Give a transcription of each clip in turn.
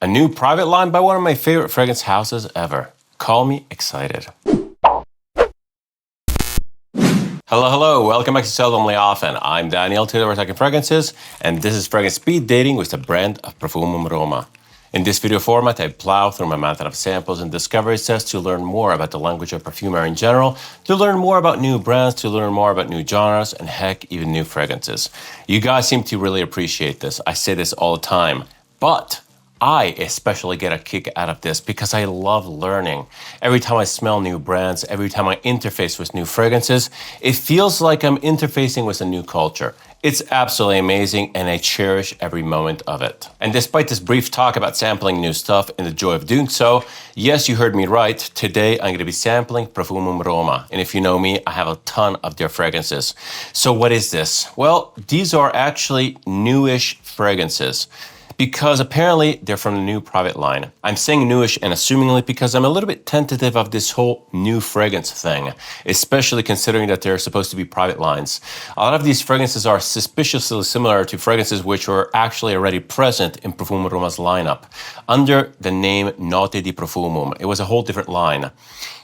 A new private line by one of my favorite fragrance houses ever. Call me excited. Hello, welcome back to Seldomly Often. I'm Daniel, today we're talking fragrances, and this is Fragrance Speed Dating with the brand of Profumum Roma. In this video format, I plow through my mountain of samples and discovery sets to learn more about the language of perfumery in general, to learn more about new brands, to learn more about new genres, and heck, even new fragrances. You guys seem to really appreciate this. I say this all the time, but I especially get a kick out of this because I love learning. Every time I smell new brands, every time I interface with new fragrances, it feels like I'm interfacing with a new culture. It's absolutely amazing and I cherish every moment of it. And despite this brief talk about sampling new stuff and the joy of doing so, yes, you heard me right. Today I'm going to be sampling Profumum Roma. And if you know me, I have a ton of their fragrances. So what is this? Well, these are actually newish fragrances, because apparently they're from the new private line. I'm saying newish and assumingly because I'm a little bit tentative of this whole new fragrance thing, especially considering that they're supposed to be private lines. A lot of these fragrances are suspiciously similar to fragrances which were actually already present in Profumum Roma's lineup under the name Note di Profumum. It was a whole different line.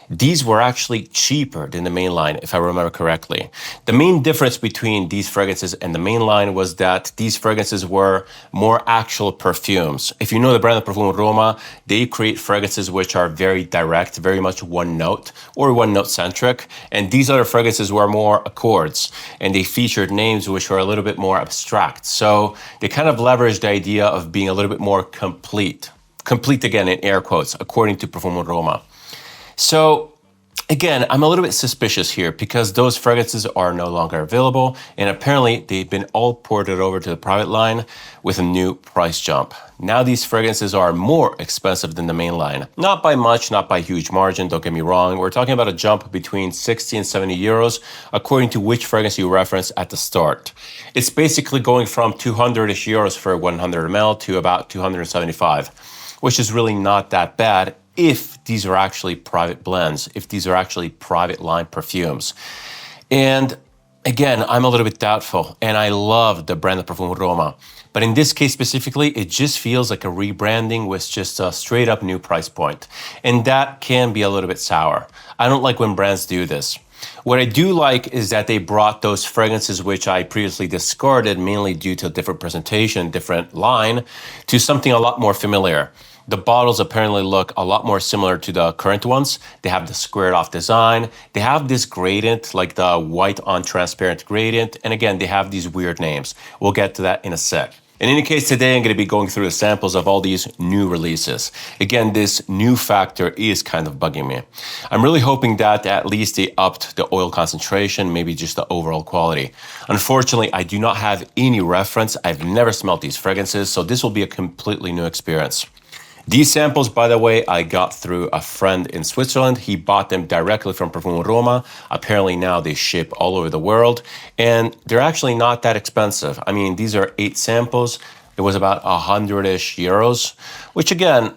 These were actually cheaper than the main line, if I remember correctly. The main difference between these fragrances and the main line was that these fragrances were more actual perfumes. If you know the brand of Profumum Roma, they create fragrances which are very direct, very much one note or one note centric. And these other fragrances were more accords and they featured names which were a little bit more abstract. So they kind of leveraged the idea of being a little bit more complete. Complete again in air quotes, according to Profumum Roma. So again, I'm a little bit suspicious here because those fragrances are no longer available and apparently they've been all ported over to the private line with a new price jump. Now these fragrances are more expensive than the main line. Not by much, not by huge margin, don't get me wrong. We're talking about a jump between 60 and 70 euros according to which fragrance you reference at the start. It's basically going from 200-ish euros for 100 ml to about 275, which is really not that bad if these are actually private blends, if these are actually private line perfumes. And again, I'm a little bit doubtful, and I love the brand of Profumum Roma. But in this case specifically, it just feels like a rebranding with just a straight up new price point. And that can be a little bit sour. I don't like when brands do this. What I do like is that they brought those fragrances which I previously discarded, mainly due to different presentation, different line, to something a lot more familiar. The bottles apparently look a lot more similar to the current ones. They have the squared off design. They have this gradient, like the white on transparent gradient. And again, they have these weird names. We'll get to that in a sec. In any case, today I'm going to be going through the samples of all these new releases. Again, this new factor is kind of bugging me. I'm really hoping that at least they upped the oil concentration, maybe just the overall quality. Unfortunately, I do not have any reference. I've never smelled these fragrances, so this will be a completely new experience. These samples, by the way, I got through a friend in Switzerland. He bought them directly from Profumum Roma. Apparently now they ship all over the world, and they're actually not that expensive. I mean, these are 8 samples. It was about 100-ish euros, which again,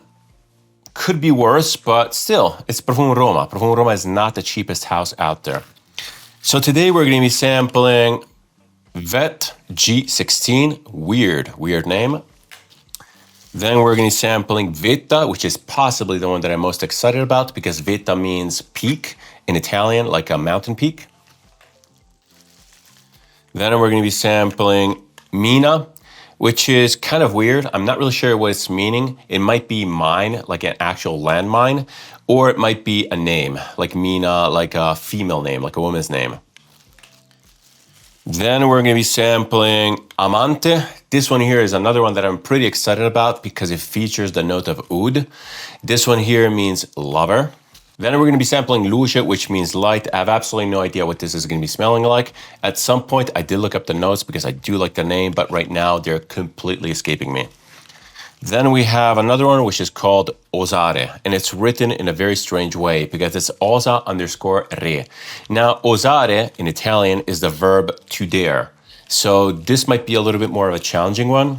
could be worse, but still, it's Profumum Roma. Profumum Roma is not the cheapest house out there. So today we're going to be sampling Vetta G16, weird name. Then we're going to be sampling Vetta, which is possibly the one that I'm most excited about because Vetta means peak in Italian, like a mountain peak. Then we're going to be sampling Mina, which is kind of weird. I'm not really sure what it's meaning. It might be mine, like an actual landmine, or it might be a name, like Mina, like a female name, like a woman's name. Then we're going to be sampling Amante. This one here is another one that I'm pretty excited about because it features the note of oud. This one here means lover. Then we're going to be sampling Luce, which means light. I have absolutely no idea what this is going to be smelling like. At some point, I did look up the notes because I do like the name, but right now they're completely escaping me. Then we have another one which is called Osare, and it's written in a very strange way because it's osa_re. Now, osare in Italian is the verb to dare. So this might be a little bit more of a challenging one.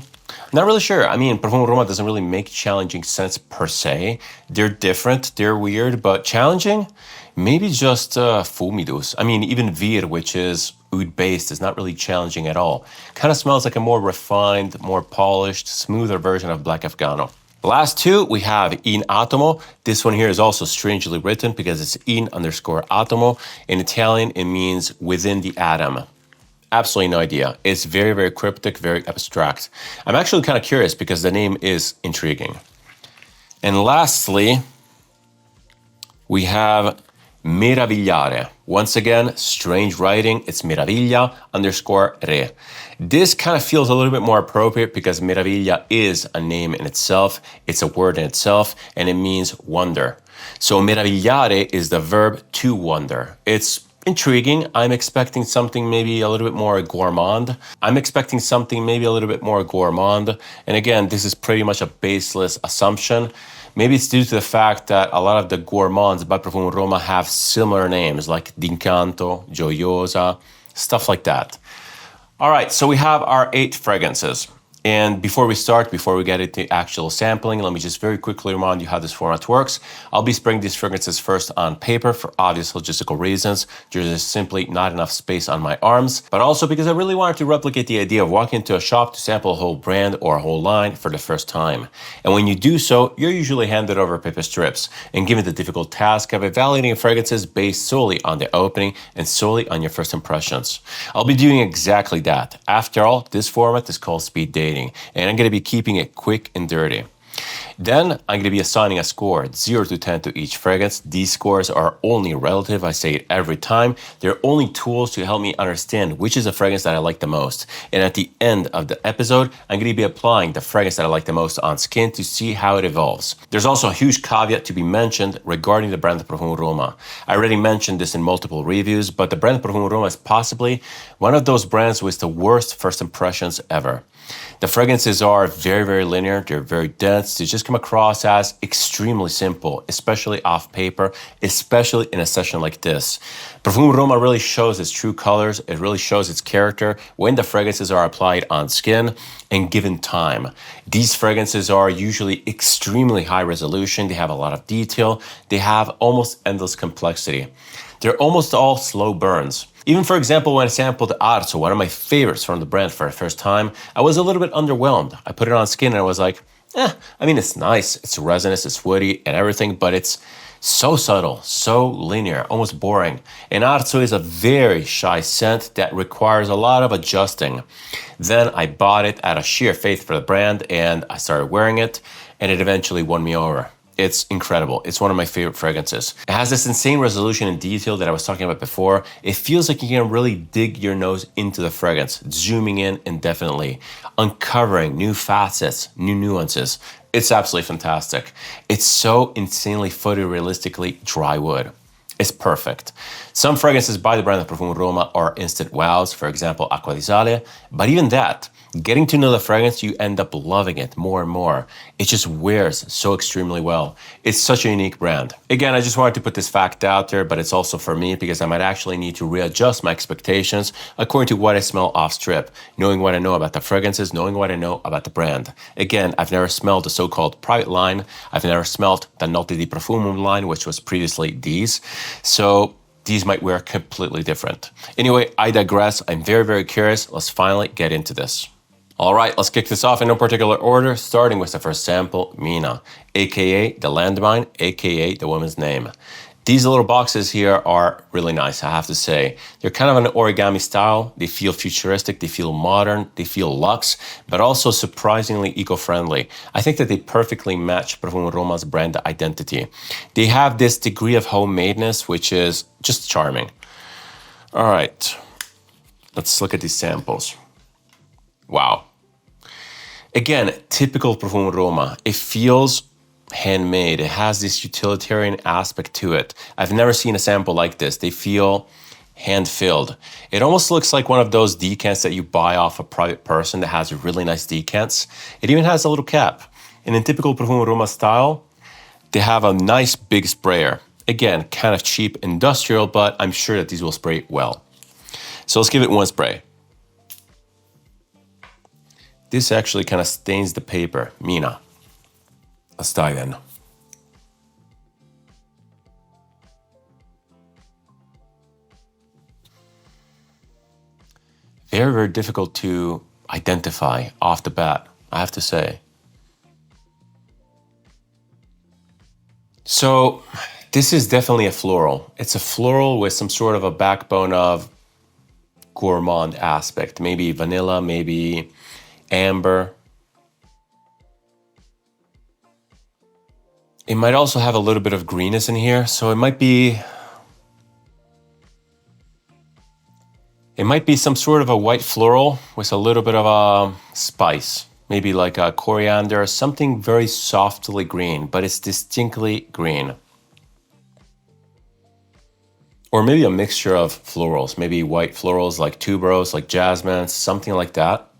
Not really sure. I mean, Profumum Roma doesn't really make challenging sense per se. They're different, they're weird, but challenging? Maybe just fumidus. I mean, even vir, which is oud-based, is not really challenging at all. Kind of smells like a more refined, more polished, smoother version of Black Afgano. The last two, we have in atomo. This one here is also strangely written because it's in underscore atomo. In Italian, it means within the atom. Absolutely no idea. It's very, very cryptic, very abstract. I'm actually kind of curious because the name is intriguing. And lastly, we have Meravigliare. Once again, strange writing. It's meraviglia underscore re. This kind of feels a little bit more appropriate because meraviglia is a name in itself. It's a word in itself, and it means wonder. So meravigliare is the verb to wonder. It's intriguing. I'm expecting something maybe a little bit more gourmand. And again, this is pretty much a baseless assumption. Maybe it's due to the fact that a lot of the gourmands by Profumum Roma have similar names like D'Incanto, Gioiosa, stuff like that. All right, so we have our 8 fragrances. And before we get into actual sampling, let me just very quickly remind you how this format works. I'll be spraying these fragrances first on paper for obvious logistical reasons. There's simply not enough space on my arms, but also because I really wanted to replicate the idea of walking into a shop to sample a whole brand or a whole line for the first time. And when you do so, you're usually handed over paper strips and given the difficult task of evaluating fragrances based solely on the opening and solely on your first impressions. I'll be doing exactly that. After all, this format is called speed dating. And I'm going to be keeping it quick and dirty. Then I'm going to be assigning a score, 0 to 10 to each fragrance. These scores are only relative. I say it every time. They're only tools to help me understand which is the fragrance that I like the most. And at the end of the episode, I'm going to be applying the fragrance that I like the most on skin to see how it evolves. There's also a huge caveat to be mentioned regarding the brand Profumum Roma. I already mentioned this in multiple reviews, but the brand Profumum Roma is possibly one of those brands with the worst first impressions ever. The fragrances are very, very linear. They're very dense. They just come across as extremely simple, especially off paper, especially in a session like this. Profumum Roma really shows its true colors. It really shows its character when the fragrances are applied on skin and given time. These fragrances are usually extremely high resolution. They have a lot of detail. They have almost endless complexity. They're almost all slow burns. Even, for example, when I sampled Arzo, one of my favorites from the brand for the first time, I was a little bit underwhelmed. I put it on skin and I was like, it's nice, it's resinous, it's woody and everything, but it's so subtle, so linear, almost boring. And Arzo is a very shy scent that requires a lot of adjusting. Then I bought it out of sheer faith for the brand and I started wearing it and it eventually won me over. It's incredible. It's one of my favorite fragrances. It has this insane resolution and detail that I was talking about before. It feels like you can really dig your nose into the fragrance, zooming in indefinitely, uncovering new facets, new nuances. It's absolutely fantastic. It's so insanely photorealistically dry wood. It's perfect. Some fragrances by the brand of Profumum Roma are instant wows, for example, Acqua di Sale, but even that, getting to know the fragrance, you end up loving it more and more. It just wears so extremely well. It's such a unique brand. Again, I just wanted to put this fact out there, but it's also for me because I might actually need to readjust my expectations according to what I smell off strip, knowing what I know about the fragrances, knowing what I know about the brand. Again, I've never smelled the so-called private line. I've never smelled the Note di Profumum line, which was previously these. So these might wear completely different. Anyway, I digress. I'm very, very curious. Let's finally get into this. All right, let's kick this off in no particular order, starting with the first sample, Mina, aka the landmine, aka the woman's name. These little boxes here are really nice, I have to say. They're kind of an origami style. They feel futuristic, they feel modern, they feel luxe, but also surprisingly eco-friendly. I think that they perfectly match Profumum Roma's brand identity. They have this degree of homemadeness, which is just charming. All right, let's look at these samples. Wow. Again, typical Profumum Roma. It feels handmade. It has this utilitarian aspect to it. I've never seen a sample like this. They feel hand-filled. It almost looks like one of those decants that you buy off a private person that has really nice decants. It even has a little cap. And in typical Profumum Roma style, they have a nice big sprayer. Again, kind of cheap industrial, but I'm sure that these will spray well. So let's give it one spray. This actually kind of stains the paper, Mina. Let's dive in. Very, very difficult to identify off the bat, I have to say. So this is definitely a floral. It's a floral with some sort of a backbone of gourmand aspect. Maybe vanilla, maybe amber. It might also have a little bit of greenness in here, so it might be some sort of a white floral with a little bit of a spice. Maybe like a coriander, something very softly green, but it's distinctly green. Or maybe a mixture of florals, maybe white florals like tuberose, like jasmine, something like that.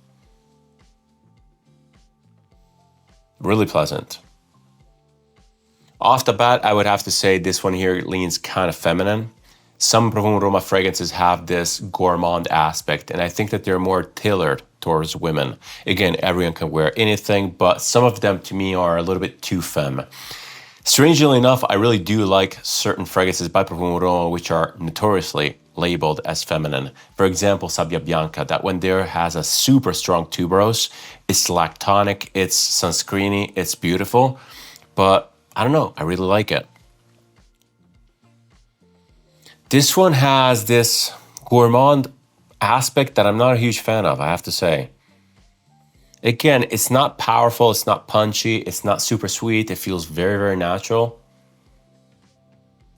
Really pleasant. Off the bat, I would have to say this one here leans kind of feminine. Some Profumum Roma fragrances have this gourmand aspect, and I think that they're more tailored towards women. Again, everyone can wear anything, but some of them to me are a little bit too femme. Strangely enough, I really do like certain fragrances by Profumum Roma which are notoriously labeled as feminine. For example, Sabbia Bianca, that one there has a super strong tuberose. It's lactonic, it's sunscreeny, it's beautiful, but I don't know, I really like it. This one has this gourmand aspect that I'm not a huge fan of, I have to say. Again, it's not powerful, it's not punchy, it's not super sweet, it feels very, very natural.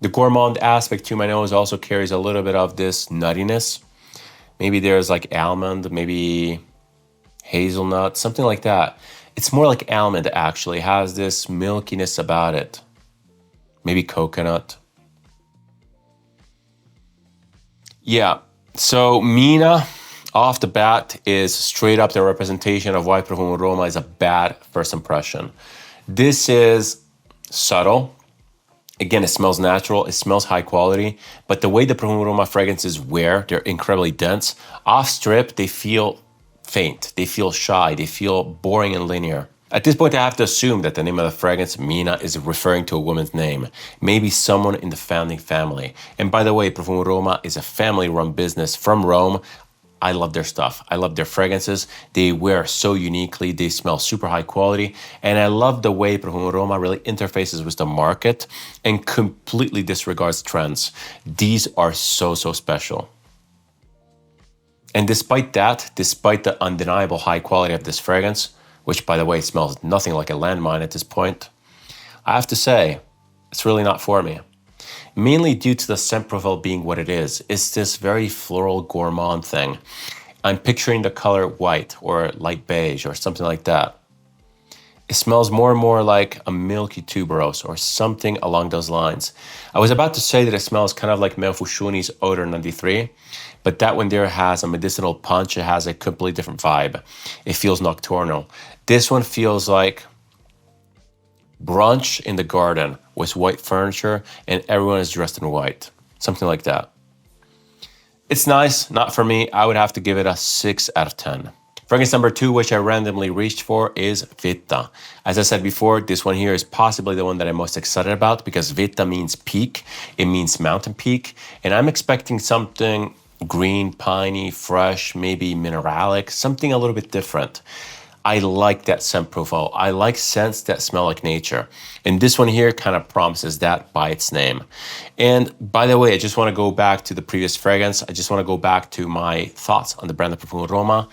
The gourmand aspect to my nose also carries a little bit of this nuttiness. Maybe there's like almond, maybe hazelnut, something like that. It's more like almond actually, it has this milkiness about it. Maybe coconut. Yeah, so Mina, off the bat, is straight up the representation of why Profumum Roma is a bad first impression. This is subtle. Again, it smells natural, it smells high quality, but the way the Profumum Roma fragrances wear, they're incredibly dense. Off strip, they feel faint, they feel shy, they feel boring and linear. At this point, I have to assume that the name of the fragrance, Mina, is referring to a woman's name. Maybe someone in the founding family. And by the way, Profumum Roma is a family-run business from Rome. I love their stuff. I love their fragrances. They wear so uniquely. They smell super high quality. And I love the way Profumum Roma really interfaces with the market and completely disregards trends. These are so, so special. And despite that, despite the undeniable high quality of this fragrance, which, by the way, smells nothing like a landmine at this point, I have to say, it's really not for me. Mainly due to the scent profile being what it is. It's this very floral gourmand thing. I'm picturing the color white or light beige or something like that. It smells more and more like a milky tuberose or something along those lines. I was about to say that it smells kind of like Menfushuni's Odor 93, but that one there has a medicinal punch. It has a completely different vibe. It feels nocturnal. This one feels like brunch in the garden with white furniture and everyone is dressed in white. Something like that. It's nice, not for me. I would have to give it a 6 out of 10. Fragrance number 2, which I randomly reached for, is Vetta. As I said before, this one here is possibly the one that I'm most excited about because Vetta means peak. It means mountain peak. And I'm expecting something green, piney, fresh, maybe mineralic, something a little bit different. I like that scent profile. I like scents that smell like nature. And this one here kind of promises that by its name. And by the way, I just want to go back to the previous fragrance. I just want to go back to my thoughts on the brand of Profumum Roma.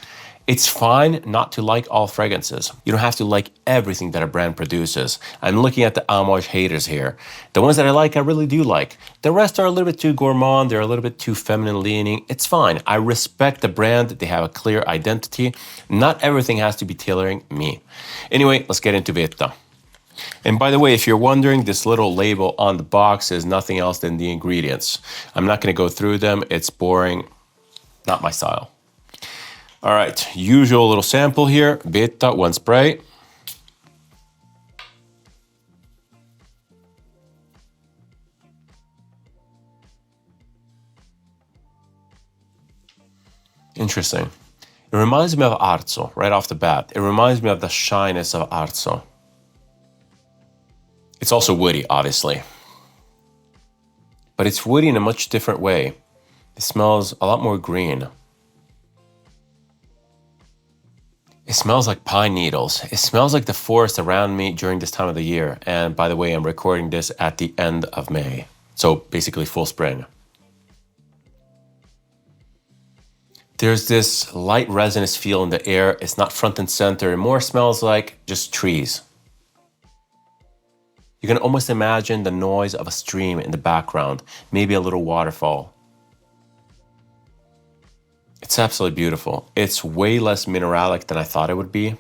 It's fine not to like all fragrances. You don't have to like everything that a brand produces. I'm looking at the homage haters here. The ones that I like, I really do like. The rest are a little bit too gourmand. They're a little bit too feminine leaning. It's fine. I respect the brand. They have a clear identity. Not everything has to be tailoring me. Anyway, let's get into Vetta. And by the way, if you're wondering, this little label on the box is nothing else than the ingredients. I'm not going to go through them. It's boring. Not my style. All right, usual little sample here. Vetta, 1 spray. Interesting. It reminds me of Arzo right off the bat. It reminds me of the shyness of Arzo. It's also woody, obviously. But it's woody in a much different way. It smells a lot more green. It smells like pine needles. It smells like the forest around me during this time of the year. And by the way, I'm recording this at the end of May. So basically full spring. There's this light resinous feel in the air. It's not front and center. It more smells like just trees. You can almost imagine the noise of a stream in the background, maybe a little waterfall. It's absolutely beautiful. It's way less mineralic than I thought it would be.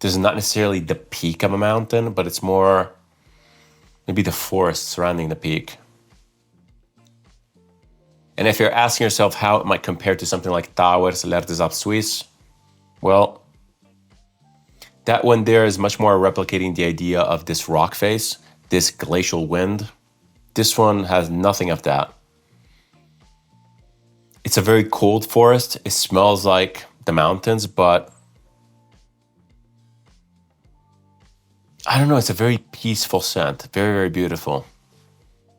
This is not necessarily the peak of a mountain, but it's more maybe the forest surrounding the peak. And if you're asking yourself how it might compare to something like Towers Lertes Alpes Suisse, well, that one there is much more replicating the idea of this rock face, this glacial wind. This one has nothing of that. It's a very cold forest. It smells like the mountains, but I don't know, it's a very peaceful scent. Very, very beautiful.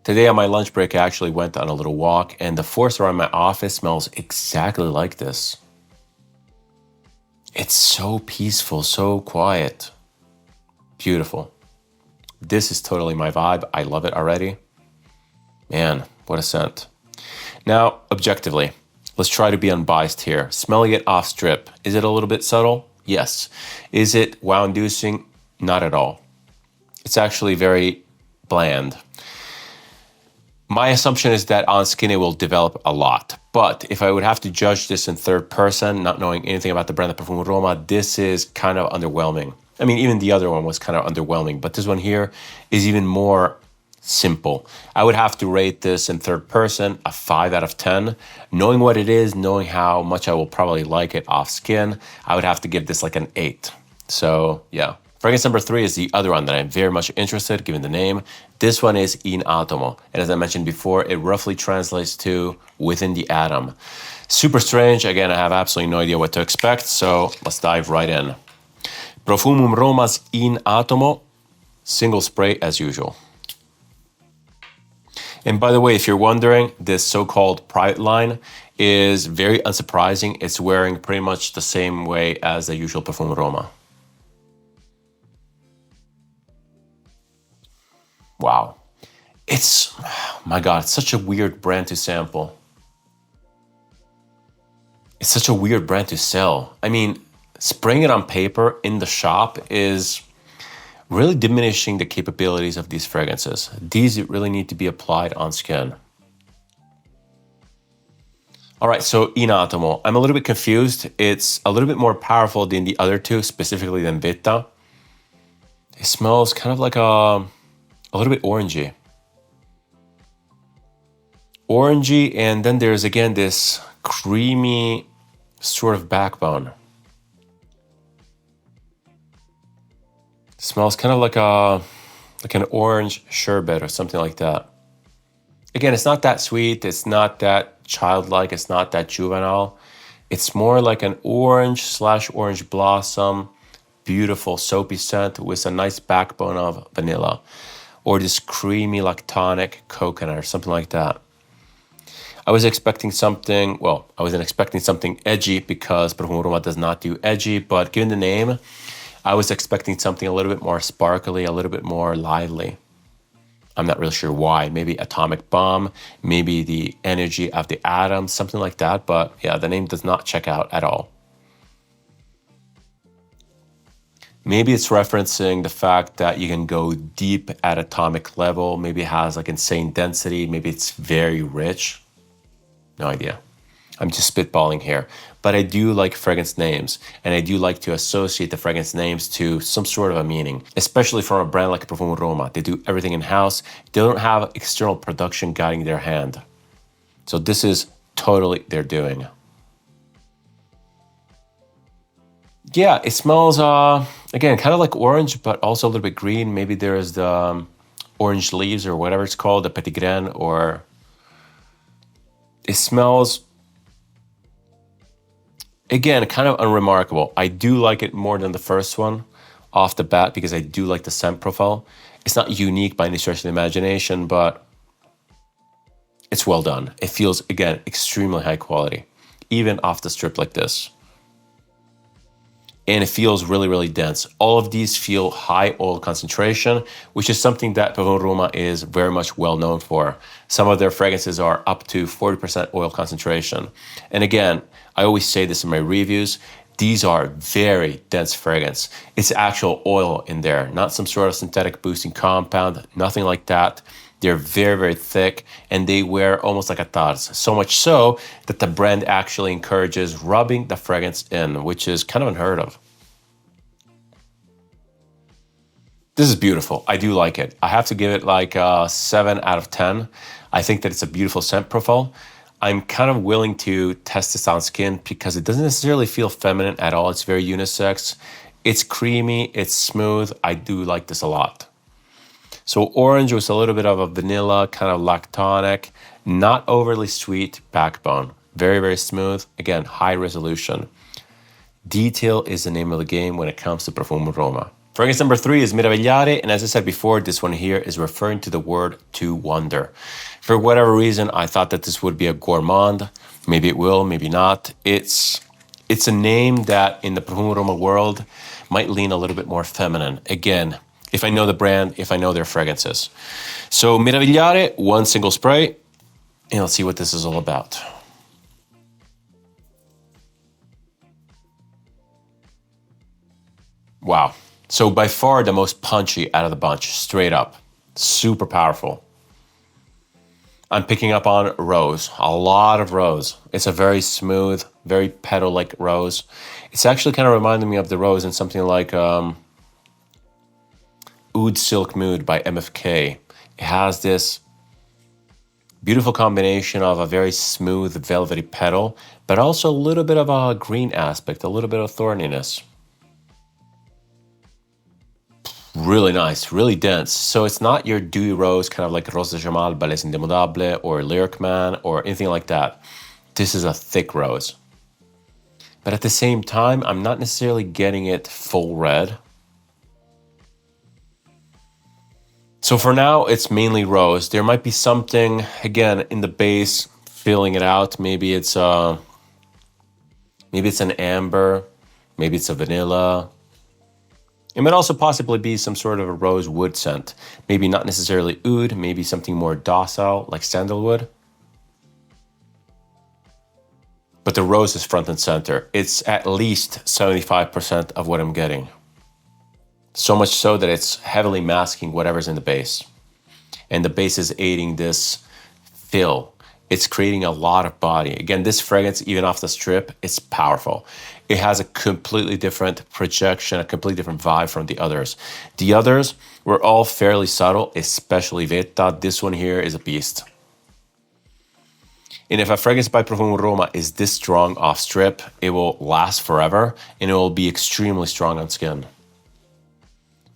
Today on my lunch break, I actually went on a little walk, and the forest around my office smells exactly like this. It's so peaceful, so quiet. Beautiful. This is totally my vibe. I love it already. Man, what a scent. Now, objectively, let's try to be unbiased here. Smelling it off strip, is it a little bit subtle? Yes. Is it wow-inducing? Not at all. It's actually very bland. My assumption is that on skin it will develop a lot. But if I would have to judge this in third person, not knowing anything about the brand of Profumum Roma, this is kind of underwhelming. I mean, even the other one was kind of underwhelming, but this one here is even more simple. I would have to rate this in third person a 5 out of 10. Knowing what it is, knowing how much I will probably like it off skin, I would have to give this like an 8. So yeah. Fragrance number 3 is the other one that I'm very much interested, given the name. This one is In Atomo. And as I mentioned before, it roughly translates to within the atom. Super strange. Again, I have absolutely no idea what to expect. So let's dive right in. Profumum Roma's In Atomo, single spray as usual. And by the way, if you're wondering, this so-called private line is very unsurprising. It's wearing pretty much the same way as the usual Profumum Roma. Wow. It's, my God, it's such a weird brand to sample. It's such a weird brand to sell. I mean, spraying it on paper in the shop is really diminishing the capabilities of these fragrances. These really need to be applied on skin. All right, so In Atomo. I'm a little bit confused. It's a little bit more powerful than the other two, specifically than Vetta. It smells kind of like a little bit orangey. Orangey, and then there's again this creamy sort of backbone. Smells kind of like an orange sherbet or something like that. Again, it's not that sweet, it's not that childlike, it's not that juvenile. It's more like an orange/orange blossom, beautiful soapy scent with a nice backbone of vanilla. Or this creamy lactonic coconut or something like that. I was expecting something, well, I wasn't expecting something edgy because Profumum Roma does not do edgy, but given the name, I was expecting something a little bit more sparkly, a little bit more lively. I'm not really sure why. Maybe atomic bomb, maybe the energy of the atoms, something like that. But yeah, the name does not check out at all. Maybe it's referencing the fact that you can go deep at atomic level. Maybe it has like insane density. Maybe it's very rich. No idea. I'm just spitballing here. But I do like fragrance names, and I do like to associate the fragrance names to some sort of a meaning, especially from a brand like Profumum Roma. They do everything in-house. They don't have external production guiding their hand. So this is totally their doing. Yeah, it smells, again, kind of like orange, but also a little bit green. Maybe there's the orange leaves or whatever it's called, the petit grain, or it smells, again, kind of unremarkable. I do like it more than the first one off the bat because I do like the scent profile. It's not unique by any stretch of the imagination, but it's well done. It feels, again, extremely high quality, even off the strip like this. and it feels really, really dense. All of these feel high oil concentration, which is something that Profumum Roma is very much well known for. Some of their fragrances are up to 40% oil concentration. And again, I always say this in my reviews, these are very dense fragrance. It's actual oil in there, not some sort of synthetic boosting compound, nothing like that. They're very, very thick, and they wear almost like a tarz. So much so that the brand actually encourages rubbing the fragrance in, which is kind of unheard of. This is beautiful. I do like it. I have to give it like a 7 out of 10. I think that it's a beautiful scent profile. I'm kind of willing to test this on skin because it doesn't necessarily feel feminine at all. It's very unisex. It's creamy. It's smooth. I do like this a lot. So orange was a little bit of a vanilla, kind of lactonic, not overly sweet backbone. Very, very smooth. Again, high resolution. Detail is the name of the game when it comes to Profumum Roma. Fragrance number 3 is Meravigliare, and as I said before, this one here is referring to the word to wonder. For whatever reason, I thought that this would be a gourmand. Maybe it will, maybe not. It's a name that in the Profumum Roma world might lean a little bit more feminine. Again, if I know the brand, if I know their fragrances. So Meravigliare, one single spray, and let's see what this is all about. Wow. So by far the most punchy out of the bunch, straight up. Super powerful. I'm picking up on rose, a lot of rose. It's a very smooth, very petal-like rose. It's actually kind of reminding me of the rose in something like Oud Silk Mood by MFK. It has this beautiful combination of a very smooth, velvety petal, but also a little bit of a green aspect, a little bit of thorniness. Really nice, really dense. So it's not your dewy rose, kind of like Rose de Jamal by Les Indemodables or Lyric Man or anything like that. This is a thick rose. But at the same time, I'm not necessarily getting it full red. So for now, it's mainly rose. There might be something, again, in the base, filling it out. Maybe it's an amber, maybe it's a vanilla. It might also possibly be some sort of a rose wood scent. Maybe not necessarily oud, maybe something more docile like sandalwood. But the rose is front and center. It's at least 75% of what I'm getting. So much so that it's heavily masking whatever's in the base. And the base is aiding this fill. It's creating a lot of body. Again, this fragrance, even off the strip, it's powerful. It has a completely different projection, a completely different vibe from the others. The others were all fairly subtle, especially Vetta. This one here is a beast. And if a fragrance by Profumum Roma is this strong off strip, it will last forever and it will be extremely strong on skin.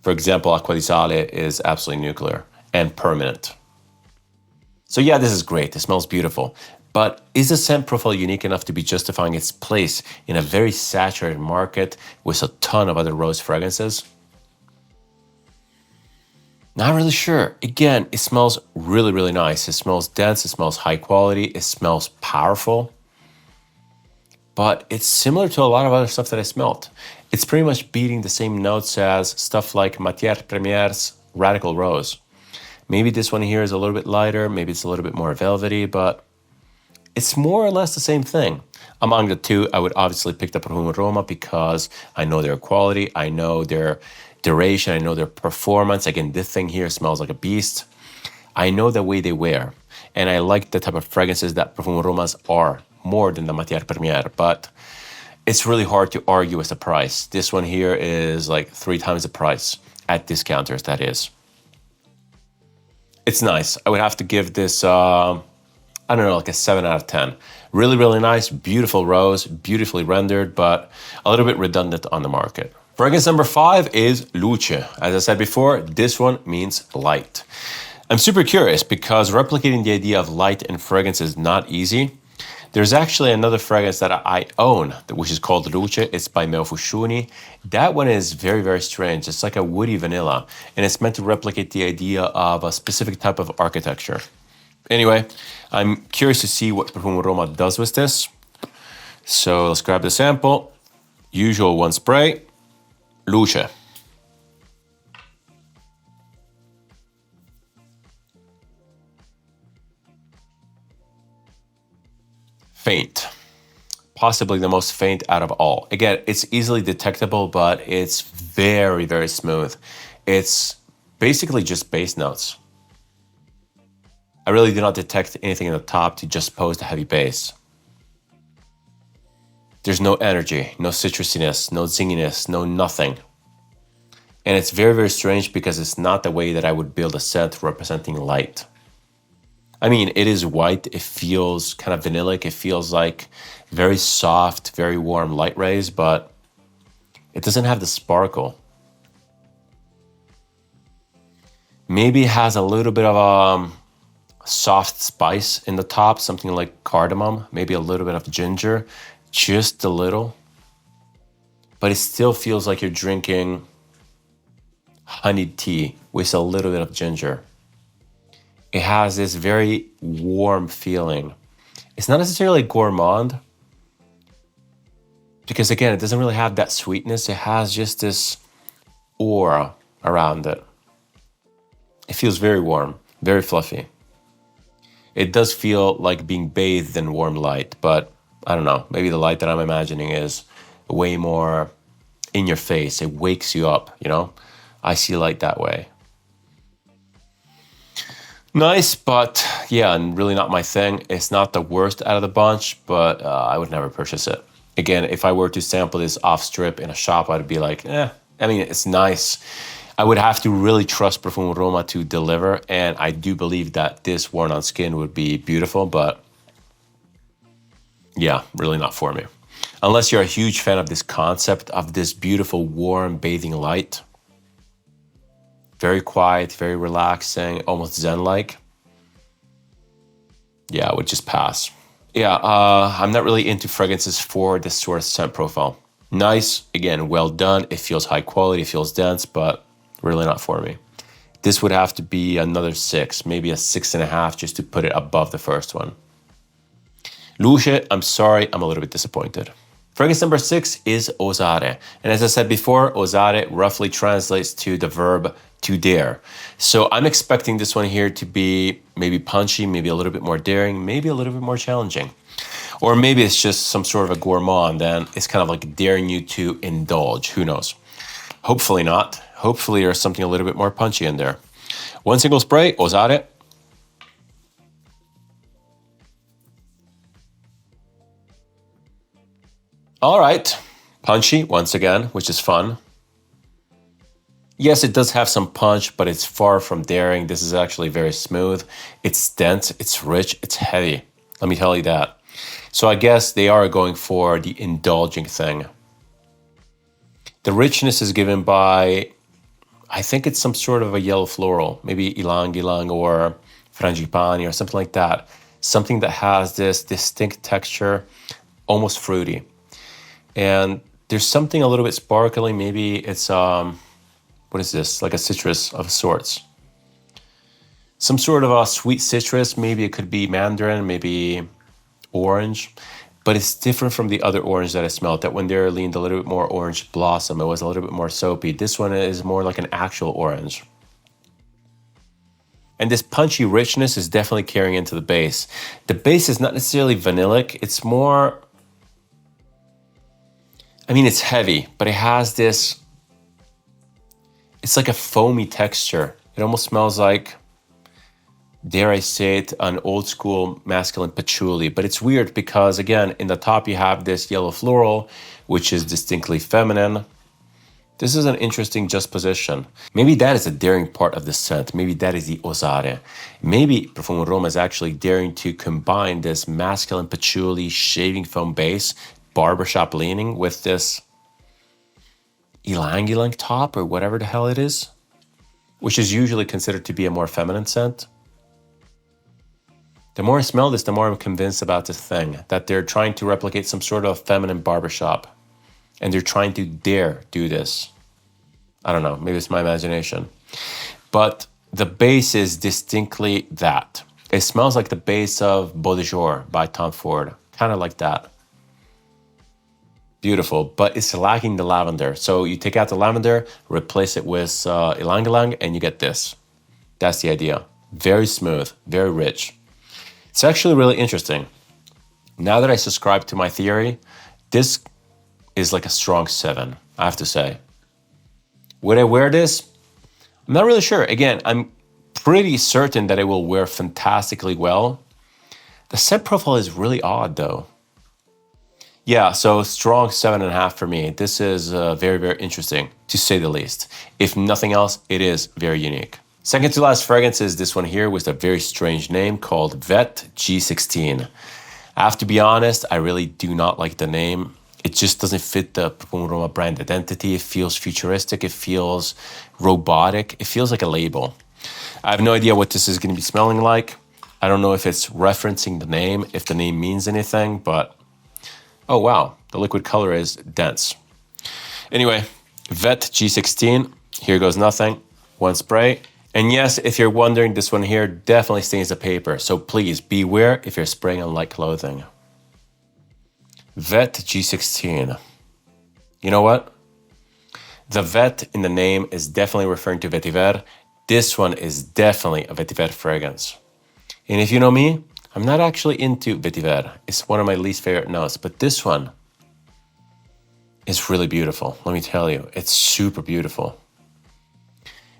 For example, Acqua di Sale is absolutely nuclear and permanent. So yeah, this is great. It smells beautiful. But is the scent profile unique enough to be justifying its place in a very saturated market with a ton of other rose fragrances? Not really sure. Again, it smells really, really nice. It smells dense, it smells high quality, it smells powerful. But it's similar to a lot of other stuff that I smelled. It's pretty much beating the same notes as stuff like Matière Première's Radical Rose. Maybe this one here is a little bit lighter, maybe it's a little bit more velvety, but it's more or less the same thing. Among the two, I would obviously pick the Profumum Roma because I know their quality, I know their duration, I know their performance. Again, this thing here smells like a beast. I know the way they wear, and I like the type of fragrances that Profumum Romas are more than the Matière Première, but it's really hard to argue with the price. This one here is like 3 times the price at discounters, that is. It's nice. I would have to give this, I don't know, like a 7 out of 10. Really, really nice, beautiful rose, beautifully rendered, but a little bit redundant on the market. Fragrance number 5 is Luce. As I said before, this one means light. I'm super curious because replicating the idea of light in fragrance is not easy. There's actually another fragrance that I own, which is called Luce. It's by Meo Fusciuni. That one is very, very strange. It's like a woody vanilla, and it's meant to replicate the idea of a specific type of architecture. Anyway, I'm curious to see what Profumum Roma does with this. So let's grab the sample Usual one spray, Luce. Faint. Possibly the most faint out of all. Again, it's easily detectable, but it's very, very smooth. It's basically just base notes. I really do not detect anything in the top to just pose the heavy base. There's no energy, no citrusiness, no zinginess, no nothing. And it's very, very strange because it's not the way that I would build a scent representing light. I mean, it is white, it feels kind of vanillic, it feels like very soft, very warm light rays, but it doesn't have the sparkle. Maybe it has a little bit of a soft spice in the top, something like cardamom, maybe a little bit of ginger, just a little. But it still feels like you're drinking honeyed tea with a little bit of ginger. It has this very warm feeling. It's not necessarily gourmand, because again, it doesn't really have that sweetness. It has just this aura around it. It feels very warm, very fluffy. It does feel like being bathed in warm light, but I don't know, maybe the light that I'm imagining is way more in your face. It wakes you up, you know? I see light that way. Nice, but yeah, and really not my thing. It's not the worst out of the bunch, but I would never purchase it. Again, if I were to sample this off strip in a shop, I'd be like, I mean, it's nice. I would have to really trust Profumum Roma to deliver, and I do believe that this worn on skin would be beautiful, but yeah, really not for me. Unless you're a huge fan of this concept of this beautiful, warm, bathing light. Very quiet, very relaxing, almost zen-like. Yeah, I would just pass. Yeah, I'm not really into fragrances for this sort of scent profile. Nice, again, well done. It feels high quality, it feels dense, but really not for me. This would have to be another 6, maybe a 6.5, just to put it above the first one. Luce, I'm sorry, I'm a little bit disappointed. Fragrance number 6 is osare. And as I said before, osare roughly translates to the verb to dare. So I'm expecting this one here to be maybe punchy, maybe a little bit more daring, maybe a little bit more challenging. Or maybe it's just some sort of a gourmand and it's kind of like daring you to indulge, who knows. Hopefully not. Hopefully there's something a little bit more punchy in there. One single spray, osare. All right, punchy once again, which is fun. Yes, it does have some punch, but it's far from daring. This is actually very smooth. It's dense, it's rich, it's heavy. Let me tell you that. So I guess they are going for the indulging thing. The richness is given by, I think it's some sort of a yellow floral, maybe ylang ylang or frangipani or something like that. Something that has this distinct texture, almost fruity. And there's something a little bit sparkling. Maybe it's, what is this? Like a citrus of sorts. Some sort of a sweet citrus. Maybe it could be mandarin, maybe orange. But it's different from the other orange that I smelled. That one there leaned a little bit more orange blossom. It was a little bit more soapy. This one is more like an actual orange. And this punchy richness is definitely carrying into the base. The base is not necessarily vanillic. It's more, I mean, it's heavy, but it has this, it's like a foamy texture. It almost smells like, dare I say it, an old school masculine patchouli. But it's weird because, again, in the top you have this yellow floral, which is distinctly feminine. This is an interesting juxtaposition. Maybe that is a daring part of the scent. Maybe that is the osare. Maybe Profumum Roma is actually daring to combine this masculine patchouli shaving foam base, barbershop leaning, with this ylang ylang top or whatever the hell it is, which is usually considered to be a more feminine scent. The more I smell this, the more I'm convinced about this thing, that they're trying to replicate some sort of feminine barbershop. And they're trying to dare do this. I don't know, maybe it's my imagination. But the base is distinctly that. It smells like the base of Beau de Jour by Tom Ford. Kind of like that. beautiful, but it's lacking the lavender. So you take out the lavender, replace it with ylang ylang, and you get this. That's the idea. Very smooth, very rich. It's actually really interesting. Now that I subscribe to my theory, this is like a strong 7, I have to say. Would I wear this? I'm not really sure. Again, I'm pretty certain that it will wear fantastically well. The scent profile is really odd though. Yeah, so strong 7.5 for me. This is very, very interesting, to say the least. If nothing else, it is very unique. Second to last fragrance is this one here with a very strange name called Vetta G16. I have to be honest, I really do not like the name. It just doesn't fit the Profumum Roma brand identity. It feels futuristic, it feels robotic, it feels like a label. I have no idea what this is going to be smelling like. I don't know if it's referencing the name, if the name means anything, but oh wow, the liquid color is dense. Anyway, Vetta G16, here goes nothing, one spray. And yes, if you're wondering, this one here definitely stains the paper, so please beware if you're spraying on light clothing. Vetta G16. You know what? The Vetta in the name is definitely referring to vetiver. This one is definitely a vetiver fragrance. And if you know me, I'm not actually into vetiver. It's one of my least favorite notes, but this one is really beautiful. Let me tell you, it's super beautiful.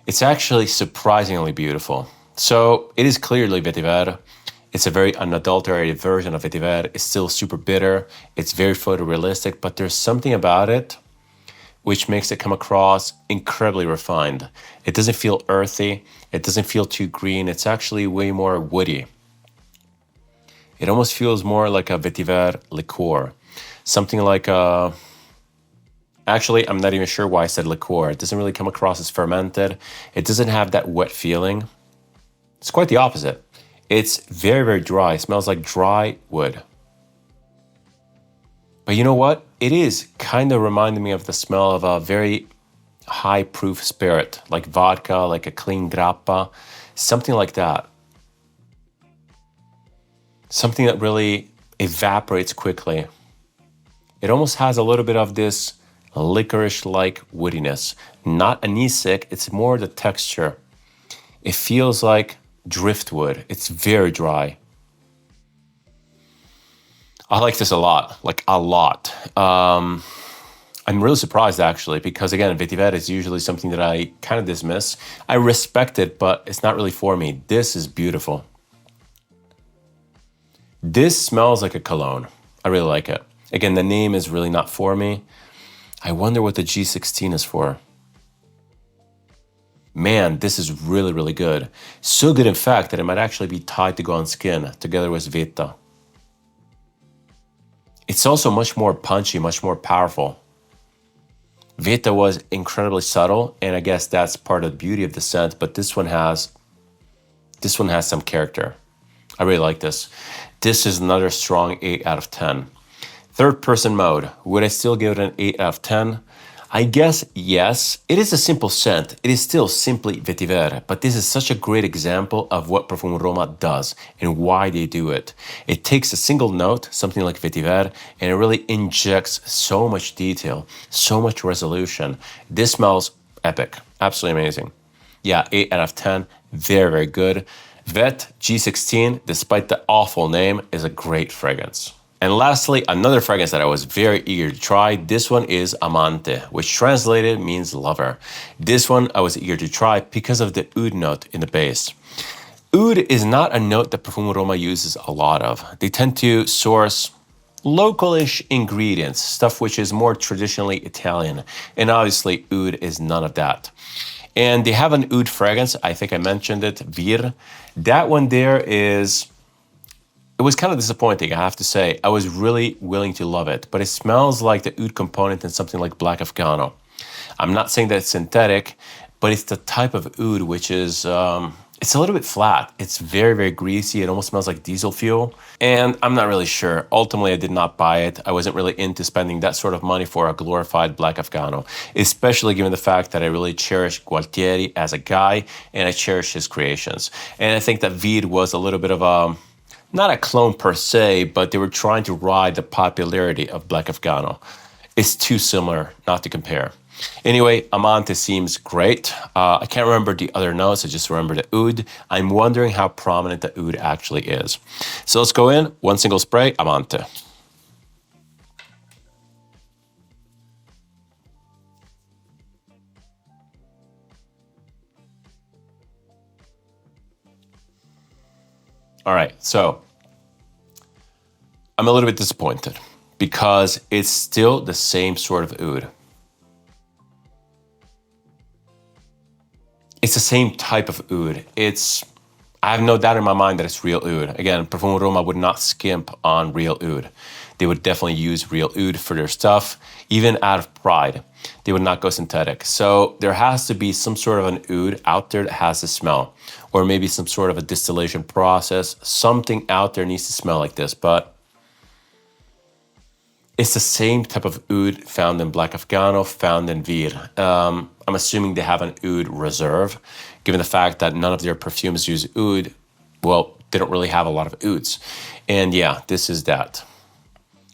It's actually surprisingly beautiful. So it is clearly vetiver. It's a very unadulterated version of vetiver. It's still super bitter. It's very photorealistic, but there's something about it which makes it come across incredibly refined. It doesn't feel earthy. It doesn't feel too green. It's actually way more woody. It almost feels more like a vetiver liqueur. Something like a... Actually, I'm not even sure why I said liqueur. It doesn't really come across as fermented. It doesn't have that wet feeling. It's quite the opposite. It's very, very dry. It smells like dry wood. But you know what? It is kind of reminding me of the smell of a very high-proof spirit, like vodka, like a clean grappa, something like that. Something that really evaporates quickly. It almost has a little bit of this licorice-like woodiness. Not aniseic, it's more the texture. It feels like driftwood. It's very dry. I like this a lot, like a lot. I'm really surprised actually, because again, vetiver is usually something that I kind of dismiss. I respect it, but it's not really for me. This is beautiful. This smells like a cologne. I really like it. Again, the name is really not for me. I wonder what the G16 is for. Man, this is really, really good. So good, in fact, that it might actually be tied to go on skin together with Vetta. It's also much more punchy, much more powerful. Vetta was incredibly subtle, and I guess that's part of the beauty of the scent, but this one has some character. I really like this. This is another strong 8 out of 10. Third person mode, would I still give it an 8 out of 10? I guess yes. It is a simple scent. It is still simply vetiver, but this is such a great example of what Profumum Roma does and why they do it. It takes a single note, something like vetiver, and it really injects so much detail, so much resolution. This smells epic, absolutely amazing. Yeah, 8 out of 10, very, very good. Vetta G16, despite the awful name, is a great fragrance. And lastly, another fragrance that I was very eager to try. This one is Amante, which translated means lover. This one I was eager to try because of the oud note in the base. Oud is not a note that Profumum Roma uses a lot of. They tend to source local-ish ingredients, stuff which is more traditionally Italian. And obviously, oud is none of that. And they have an oud fragrance. I think I mentioned it, Vir. That one there is... It was kind of disappointing, I have to say. I was really willing to love it, but it smells like the oud component in something like Black Afghano. I'm not saying that it's synthetic, but it's the type of oud which is, it's a little bit flat. It's very, very greasy. It almost smells like diesel fuel. And I'm not really sure. Ultimately, I did not buy it. I wasn't really into spending that sort of money for a glorified Black Afghano, especially given the fact that I really cherish Gualtieri as a guy, and I cherish his creations. And I think that Vir was a little bit of a... Not a clone per se, but they were trying to ride the popularity of Black Afghano. It's too similar not to compare. Anyway, Amante seems great. I can't remember the other notes. I just remember the oud. I'm wondering how prominent the oud actually is. So let's go in. One single spray, Amante. All right, so I'm a little bit disappointed because it's still the same sort of oud. It's the same type of oud. I have no doubt in my mind that it's real oud. Again, Profumum Roma would not skimp on real oud. They would definitely use real oud for their stuff, even out of pride. They would not go synthetic. So there has to be some sort of an oud out there that has the smell, or maybe some sort of a distillation process. Something out there needs to smell like this, but it's the same type of oud found in Black Afghano, found in Vir. I'm assuming they have an oud reserve, given the fact that none of their perfumes use oud. Well, they don't really have a lot of ouds. And yeah, this is that.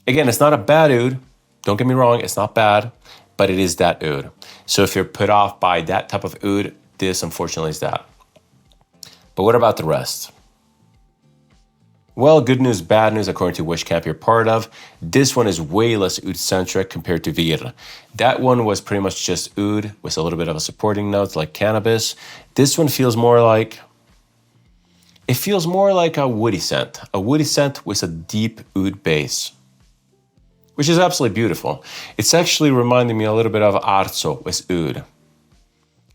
Again, it's not a bad oud. Don't get me wrong, it's not bad, but it is that oud. So if you're put off by that type of oud, this unfortunately is that. But what about the rest? Well, good news, bad news, according to which camp you're part of. This one is way less oud-centric compared to Vir. That one was pretty much just oud with a little bit of a supporting note like cannabis. This one feels more like, it feels more like a woody scent with a deep oud base, which is absolutely beautiful. It's actually reminding me a little bit of Arzo with oud.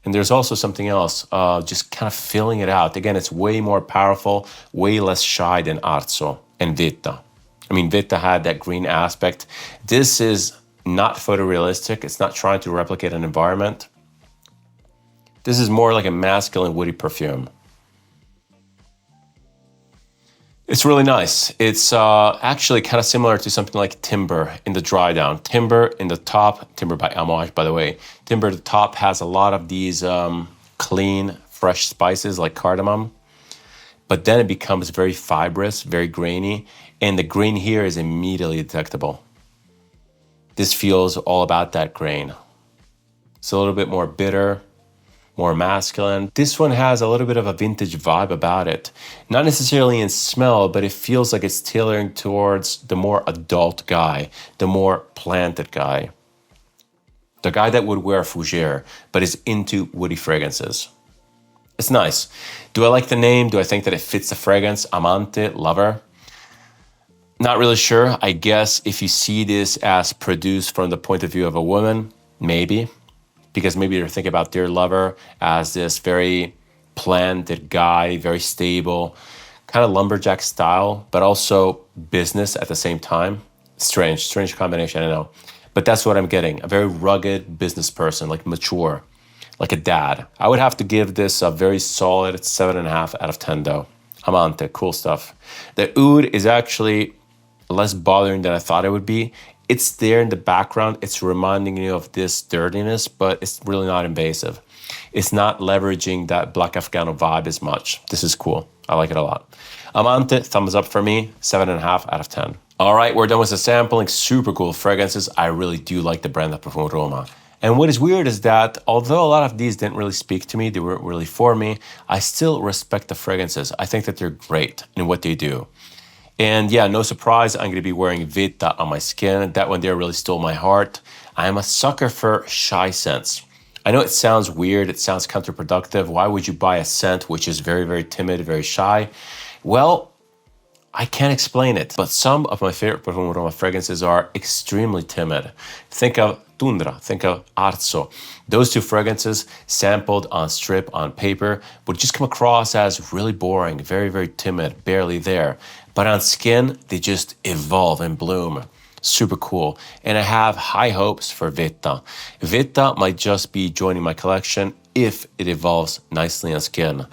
And there's also something else, just kind of filling it out. Again, it's way more powerful, way less shy than Arzo and Vetta. I mean, Vetta had that green aspect. This is not photorealistic. It's not trying to replicate an environment. This is more like a masculine woody perfume. It's really nice. It's actually kind of similar to something like Timber in the dry down. Timber in the top, Timber by Amante, by the way. Timber at the top has a lot of these clean, fresh spices like cardamom. But then it becomes very fibrous, very grainy. And the grain here is immediately detectable. This feels all about that grain. It's a little bit more bitter, more masculine. This one has a little bit of a vintage vibe about it. Not necessarily in smell, but it feels like it's tailoring towards the more adult guy, the more planted guy. The guy that would wear fougere, but is into woody fragrances. It's nice. Do I like the name? Do I think that it fits the fragrance? Amante, lover? Not really sure. I guess if you see this as produced from the point of view of a woman, maybe. Because maybe they're thinking about their lover as this very planted guy, very stable, kind of lumberjack style, but also business at the same time. Strange combination, I know. But that's what I'm getting, a very rugged business person, like mature, like a dad. I would have to give this a very solid 7.5 out of 10 though. Amante, cool stuff. The oud is actually less bothering than I thought it would be. It's there in the background. It's reminding you of this dirtiness, but it's really not invasive. It's not leveraging that Black Afghano vibe as much. This is cool. I like it a lot. Amante, thumbs up for me, 7.5 out of 10. All right, we're done with the sampling. Super cool fragrances. I really do like the brand of Profumum Roma. And what is weird is that although a lot of these didn't really speak to me, they weren't really for me, I still respect the fragrances. I think that they're great in what they do. And yeah, no surprise, I'm going to be wearing Vetta on my skin. That one there really stole my heart. I am a sucker for shy scents. I know it sounds weird, it sounds counterproductive. Why would you buy a scent which is very, very timid, very shy? Well, I can't explain it, but some of my favorite Profumum Roma fragrances are extremely timid. Think of Tundra, think of Arzo. Those two fragrances sampled on strip, on paper, would just come across as really boring, very, very timid, barely there. But on skin, they just evolve and bloom. Super cool. And I have high hopes for Vetta. Vetta might just be joining my collection if it evolves nicely on skin.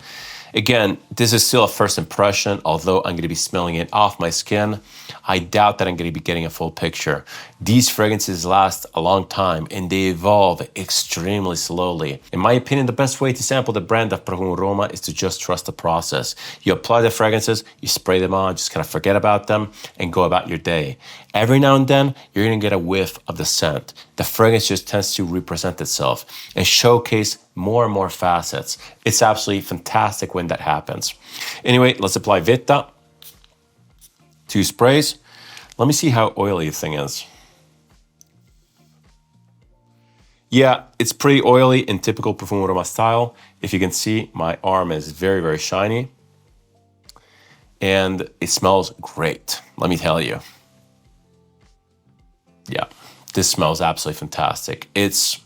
Again, this is still a first impression, although I'm going to be smelling it off my skin. I doubt that I'm going to be getting a full picture. These fragrances last a long time and they evolve extremely slowly. In my opinion, the best way to sample the brand of Profumum Roma is to just trust the process. You apply the fragrances, you spray them on, just kind of forget about them and go about your day. Every now and then, you're going to get a whiff of the scent. The fragrance just tends to represent itself and showcase more and more facets. It's absolutely fantastic when that happens. Anyway, let's apply Vetta. 2 sprays. Let me see how oily the thing is. Yeah, it's pretty oily in typical Profumum Roma style. If you can see, my arm is very, very shiny. And it smells great, let me tell you. Yeah, this smells absolutely fantastic. It's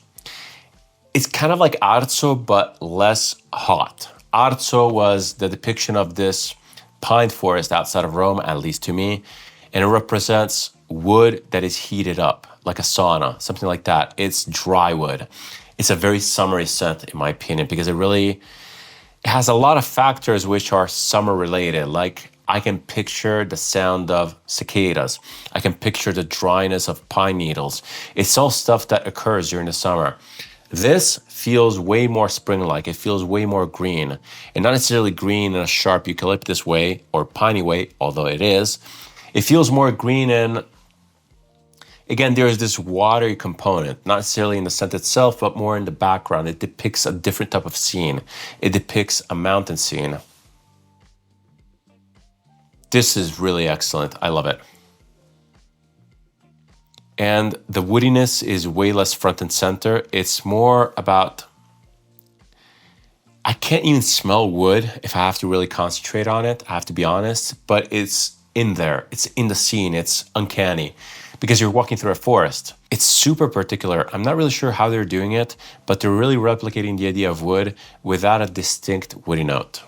kind of like Arzo, but less hot. Arzo was the depiction of this pine forest outside of Rome, at least to me, and it represents wood that is heated up, like a sauna, something like that. It's dry wood. It's a very summery scent, in my opinion, because it has a lot of factors which are summer related, like I can picture the sound of cicadas. I can picture the dryness of pine needles. It's all stuff that occurs during the summer. This feels way more spring-like. It feels way more green. And not necessarily green in a sharp eucalyptus way or piney way, although it is. It feels more green and, again, there's this watery component, not necessarily in the scent itself, but more in the background. It depicts a different type of scene. It depicts a mountain scene. This is really excellent. I love it. And the woodiness is way less front and center. It's more about, I can't even smell wood if I have to really concentrate on it, I have to be honest, but it's in there. It's in the scene. It's uncanny because you're walking through a forest. It's super particular. I'm not really sure how they're doing it, but they're really replicating the idea of wood without a distinct woody note.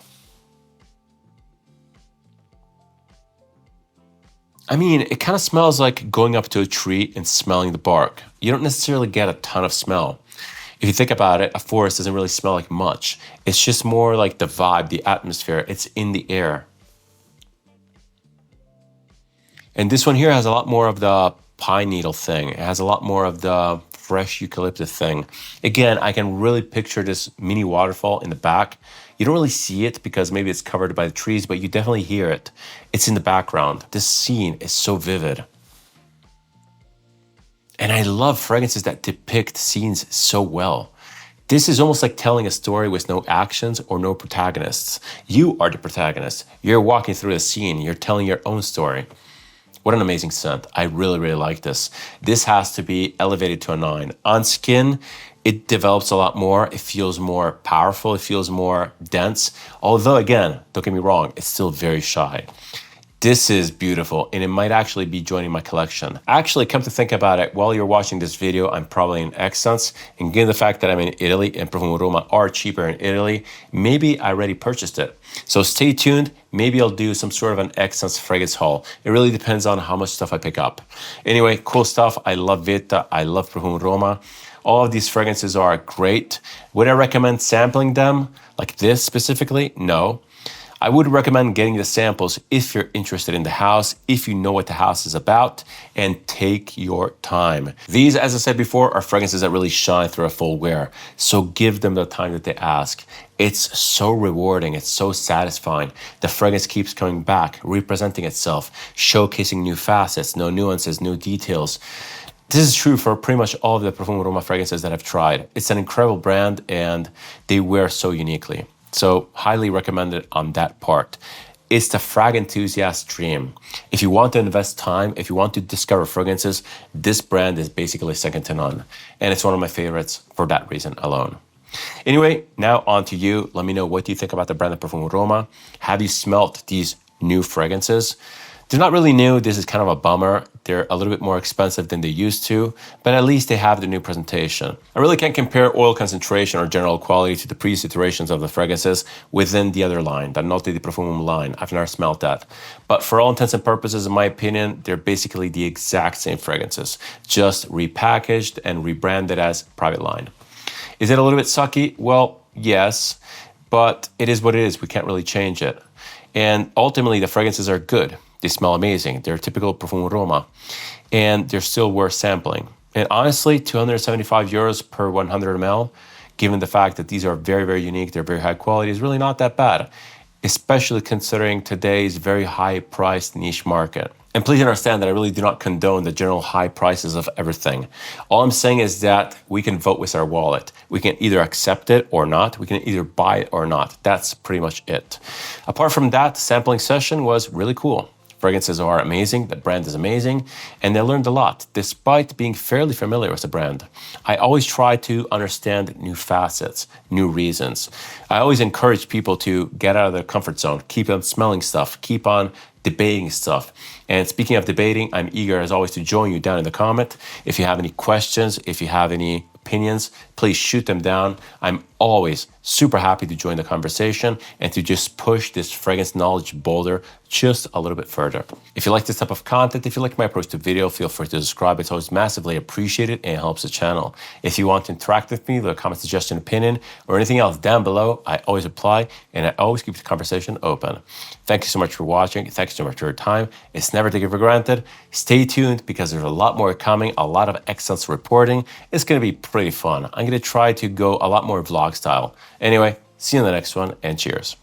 I mean, it kind of smells like going up to a tree and smelling the bark. You don't necessarily get a ton of smell. If you think about it, a forest doesn't really smell like much. It's just more like the vibe, the atmosphere. It's in the air. And this one here has a lot more of the pine needle thing. It has a lot more of the fresh eucalyptus thing. Again, I can really picture this mini waterfall in the back. You don't really see it because maybe it's covered by the trees, but you definitely hear it. It's in the background. This scene is so vivid. And I love fragrances that depict scenes so well. This is almost like telling a story with no actions or no protagonists. You are the protagonist. You're walking through the scene. You're telling your own story. What an amazing scent. I really, really like this. This has to be elevated to a 9. On skin, it develops a lot more. It feels more powerful. It feels more dense. Although, again, don't get me wrong, it's still very shy. This is beautiful, and it might actually be joining my collection. Actually, come to think about it, while you're watching this video, I'm probably in Exxons, and given the fact that I'm in Italy and Profumum Roma are cheaper in Italy, maybe I already purchased it. So stay tuned. Maybe I'll do some sort of an Exxons fragrance haul. It really depends on how much stuff I pick up. Anyway, cool stuff. I love Vetta. I love Profumum Roma. All of these fragrances are great. Would I recommend sampling them, like this specifically? No. I would recommend getting the samples if you're interested in the house, if you know what the house is about, and take your time. These, as I said before, are fragrances that really shine through a full wear. So give them the time that they ask. It's so rewarding. It's so satisfying. The fragrance keeps coming back, representing itself, showcasing new facets, new nuances, new details. This is true for pretty much all of the Profumum Roma fragrances that I've tried. It's an incredible brand and they wear so uniquely. So highly recommended on that part. It's the frag enthusiast dream. If you want to invest time, if you want to discover fragrances, this brand is basically second to none. And it's one of my favorites for that reason alone. Anyway, now on to you. Let me know what you think about the brand of Profumum Roma. Have you smelt these new fragrances? They're not really new. This is kind of a bummer. They're a little bit more expensive than they used to, but at least they have the new presentation. I really can't compare oil concentration or general quality to the previous iterations of the fragrances within the other line, the Note di Profumum line. I've never smelled that. But for all intents and purposes, in my opinion, they're basically the exact same fragrances, just repackaged and rebranded as private line. Is it a little bit sucky? Well, yes. but it is what it is. We can't really change it. And ultimately, the fragrances are good. They smell amazing. They're typical Profumum Roma, and they're still worth sampling. And honestly, 275 euros per 100 ml, given the fact that these are very, very unique, they're very high quality, is really not that bad, especially considering today's very high-priced niche market. And please understand that I really do not condone the general high prices of everything. All I'm saying is that we can vote with our wallet. We can either accept it or not. We can either buy it or not. That's pretty much it. Apart from that, sampling session was really cool. Fragrances are amazing, the brand is amazing, and I learned a lot, despite being fairly familiar with the brand. I always try to understand new facets, new reasons. I always encourage people to get out of their comfort zone, keep on smelling stuff, keep on debating stuff. And speaking of debating, I'm eager as always to join you down in the comment. If you have any questions, if you have any opinions, please shoot them down. I'm always super happy to join the conversation and to just push this fragrance knowledge boulder just a little bit further. If you like this type of content, if you like my approach to video, feel free to subscribe. It's always massively appreciated and helps the channel. If you want to interact with me, leave a comment, suggestion, opinion, or anything else down below, I always reply and I always keep the conversation open. Thank you so much for watching. Thank you so much for your time. It's never taken for granted. Stay tuned because there's a lot more coming, a lot of excellence reporting. It's going to be pretty fun. I'm going to try to go a lot more vlog style. Anyway, see you in the next one and cheers.